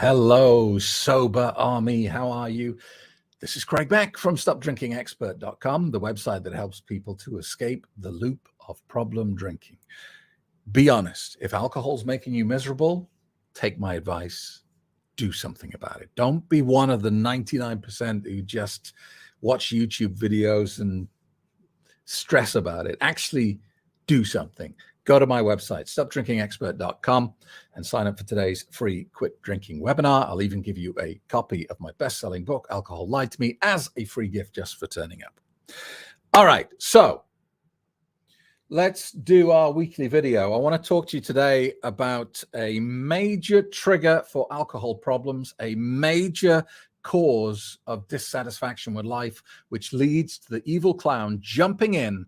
Hello, sober army. How are you? This is Craig Beck from StopDrinkingExpert.com, the website that helps people to escape the loop of problem drinking. Be honest. If alcohol's making you miserable, take my advice. Do something about it. Don't be one of the 99% who just watch YouTube videos and stress about it. Actually do something. Go to my website, stopdrinkingexpert.com, and sign up for today's free quit drinking webinar. I'll even give you a copy of my best-selling book, Alcohol Lied to Me, as a free gift just for turning up. All right, so let's do our weekly video. I want to talk to you today about a major trigger for alcohol problems, a major cause of dissatisfaction with life, which leads to the evil clown jumping in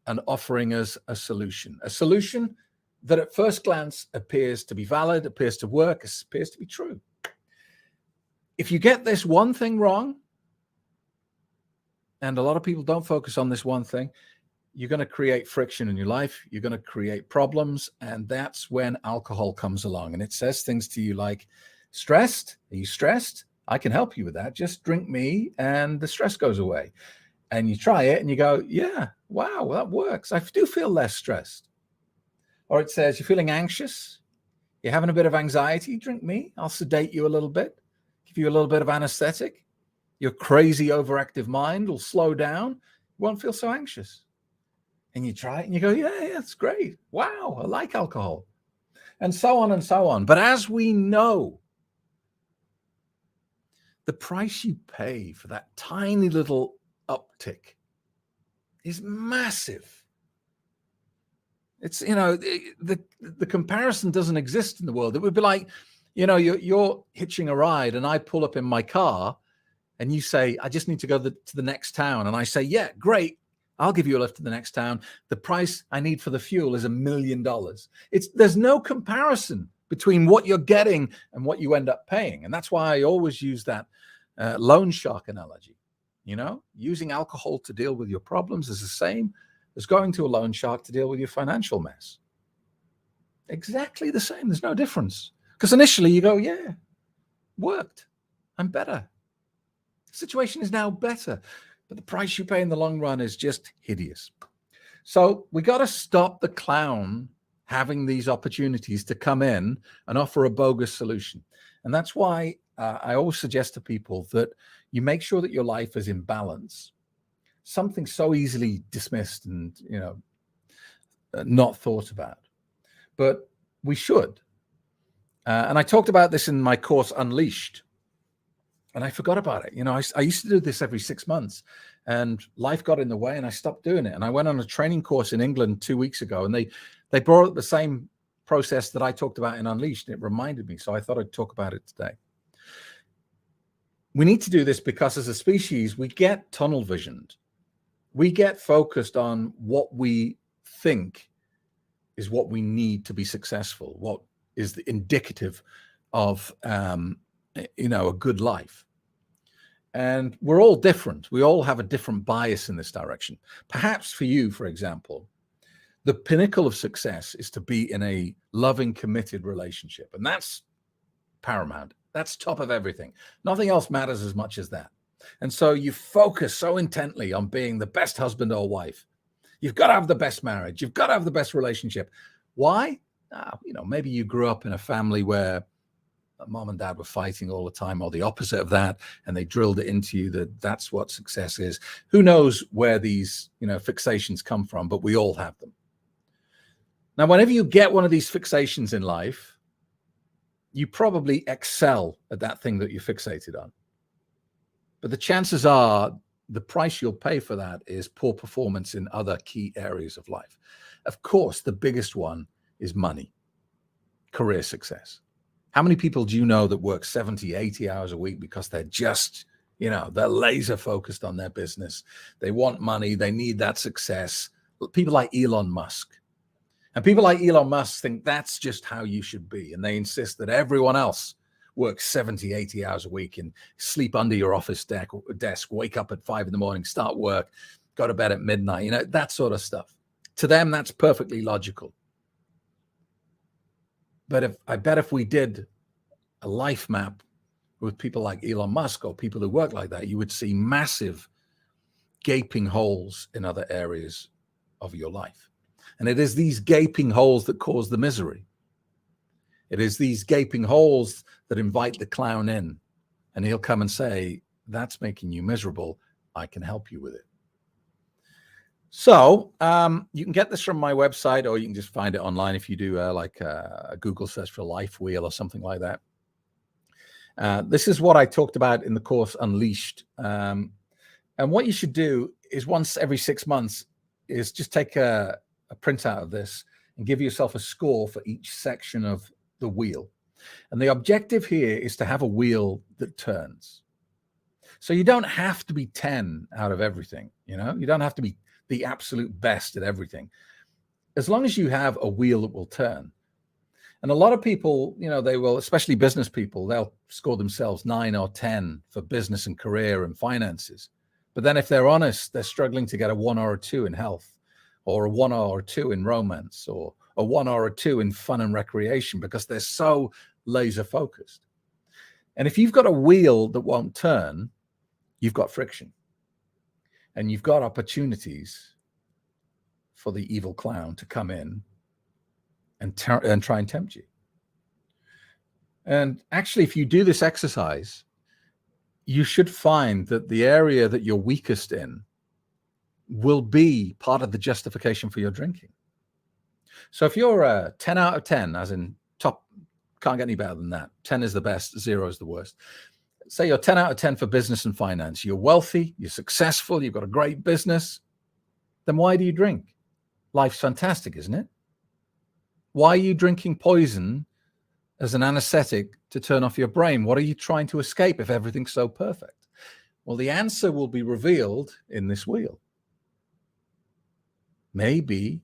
and offering us a solution that at first glance appears to be valid, appears to work, appears to be true. If you get this one thing wrong, and a lot of people don't focus on this one thing, you're going to create friction in your life. You're going to create problems. And that's when alcohol comes along. And it says things to you like, stressed? Are you stressed? I can help you with that. Just drink me and the stress goes away. And you try it and you go, yeah, wow, well, that works. I do feel less stressed. Or it says, you're feeling anxious. You're having a bit of anxiety. Drink me. I'll sedate you a little bit. Give you a little bit of anesthetic. Your crazy overactive mind will slow down. You won't feel so anxious. And you try it and you go, yeah, it's great. Wow, I like alcohol. And so on and so on. But as we know, the price you pay for that tiny little uptick is massive. It's, the comparison doesn't exist in the world. It would be like, you're hitching a ride and I pull up in my car and you say, I just need to go to the next town. And I say, yeah, great. I'll give you a lift to the next town. The price I need for the fuel is $1 million. There's no comparison between what you're getting and what you end up paying. And that's why I always use that loan shark analogy. Using alcohol to deal with your problems is the same as going to a loan shark to deal with your financial mess. Exactly the same. There's no difference. Because initially you go, yeah, worked. I'm better. The situation is now better. But the price you pay in the long run is just hideous. So we got to stop the clown having these opportunities to come in and offer a bogus solution. And that's why I always suggest to people that you make sure that your life is in balance. Something so easily dismissed and, not thought about. But we should. And I talked about this in my course, Unleashed. And I forgot about it. I used to do this every 6 months and life got in the way and I stopped doing it. And I went on a training course in England 2 weeks ago and they brought up the same process that I talked about in Unleashed. And it reminded me. So I thought I'd talk about it today. We need to do this because as a species, we get tunnel visioned. We get focused on what we think is what we need to be successful, what is the indicative of a good life. And we're all different. We all have a different bias in this direction. Perhaps for you, for example, the pinnacle of success is to be in a loving, committed relationship. And that's paramount. That's top of everything. Nothing else matters as much as that. And so you focus so intently on being the best husband or wife. You've got to have the best marriage. You've got to have the best relationship. Why? Maybe you grew up in a family where mom and dad were fighting all the time, or the opposite of that, and they drilled it into you that that's what success is. Who knows where these, fixations come from, but we all have them. Now, whenever you get one of these fixations in life, you probably excel at that thing that you're fixated on. But the chances are the price you'll pay for that is poor performance in other key areas of life. Of course, the biggest one is money, career success. How many people do you know that work 70, 80 hours a week because they're just, they're laser focused on their business. They want money. They need that success. People like Elon Musk. And people like Elon Musk think that's just how you should be. And they insist that everyone else works 70, 80 hours a week and sleep under your office desk, wake up at 5 a.m, start work, go to bed at midnight, that sort of stuff. To them, that's perfectly logical. But I bet if we did a life map with people like Elon Musk or people who work like that, you would see massive gaping holes in other areas of your life. And it is these gaping holes that cause the misery. It is these gaping holes that invite the clown in, and he'll come and say, that's making you miserable. I can help you with it. So you can get this from my website, or you can just find it online if you do like a Google search for Life Wheel or something like that. This is what I talked about in the course Unleashed. And what you should do is once every 6 months is just take a printout of this and give yourself a score for each section of the wheel. And the objective here is to have a wheel that turns. So you don't have to be 10 out of everything. You don't have to be the absolute best at everything, as long as you have a wheel that will turn. And a lot of people, they will, especially business people, they'll score themselves 9 or 10 for business and career and finances. But then if they're honest, they're struggling to get a 1 or a 2 in health, or a 1 or a 2 in romance, or a 1 or a 2 in fun and recreation, because they're so laser focused. And if you've got a wheel that won't turn, you've got friction. And you've got opportunities for the evil clown to come in and try and tempt you. And actually, if you do this exercise, you should find that the area that you're weakest in will be part of the justification for your drinking. So if you're a 10 out of 10, as in top, can't get any better than that. 10 is the best, 0 is the worst. Say you're 10 out of 10 for business and finance. You're wealthy, you're successful, you've got a great business. Then why do you drink? Life's fantastic, isn't it? Why are you drinking poison as an anesthetic to turn off your brain? What are you trying to escape if everything's so perfect? Well, the answer will be revealed in this wheel. Maybe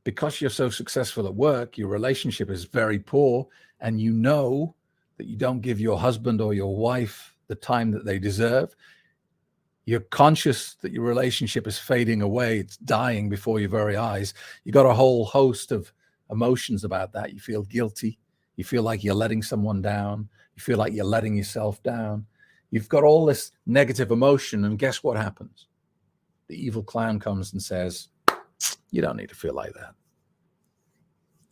because you're so successful at work, your relationship is very poor, and you know that you don't give your husband or your wife the time that they deserve. You're conscious that your relationship is fading away. It's dying before your very eyes. You got a whole host of emotions about that. You feel guilty. You feel like you're letting someone down. You feel like you're letting yourself down. You've got all this negative emotion, and guess what happens? The evil clown comes and says, you don't need to feel like that.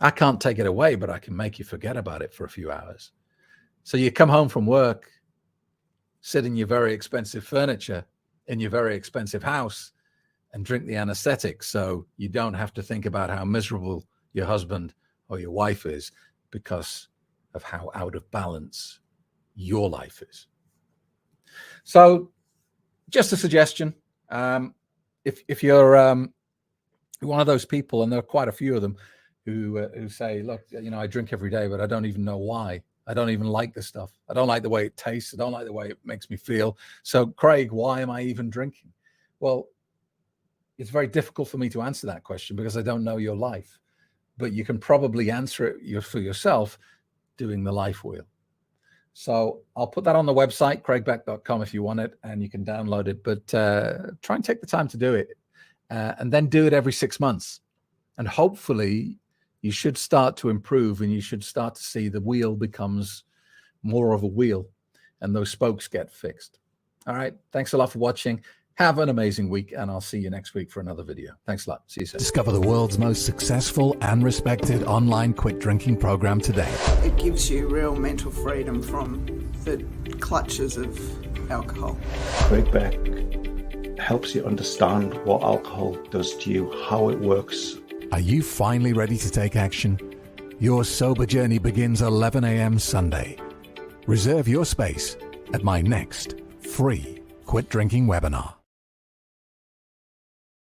I can't take it away, but I can make you forget about it for a few hours. So you come home from work, sit in your very expensive furniture in your very expensive house, and drink the anesthetic so you don't have to think about how miserable your husband or your wife is because of how out of balance your life is. So just a suggestion. If you're one of those people, and there are quite a few of them who say, look, I drink every day, but I don't even know why. I don't even like this stuff. I don't like the way it tastes. I don't like the way it makes me feel. So, Craig, why am I even drinking? Well, it's very difficult for me to answer that question because I don't know your life. But you can probably answer it for yourself doing the life wheel. So I'll put that on the website, craigbeck.com, if you want it, and you can download it. But try and take the time to do it, and then do it every 6 months. And hopefully you should start to improve, and you should start to see the wheel becomes more of a wheel and those spokes get fixed. All right. Thanks a lot for watching. Have an amazing week, and I'll see you next week for another video. Thanks a lot. See you soon. Discover the world's most successful and respected online quit drinking program today. It gives you real mental freedom from the clutches of alcohol. Craig Beck helps you understand what alcohol does to you, how it works. Are you finally ready to take action? Your sober journey begins 11 a.m. Sunday. Reserve your space at my next free quit drinking webinar.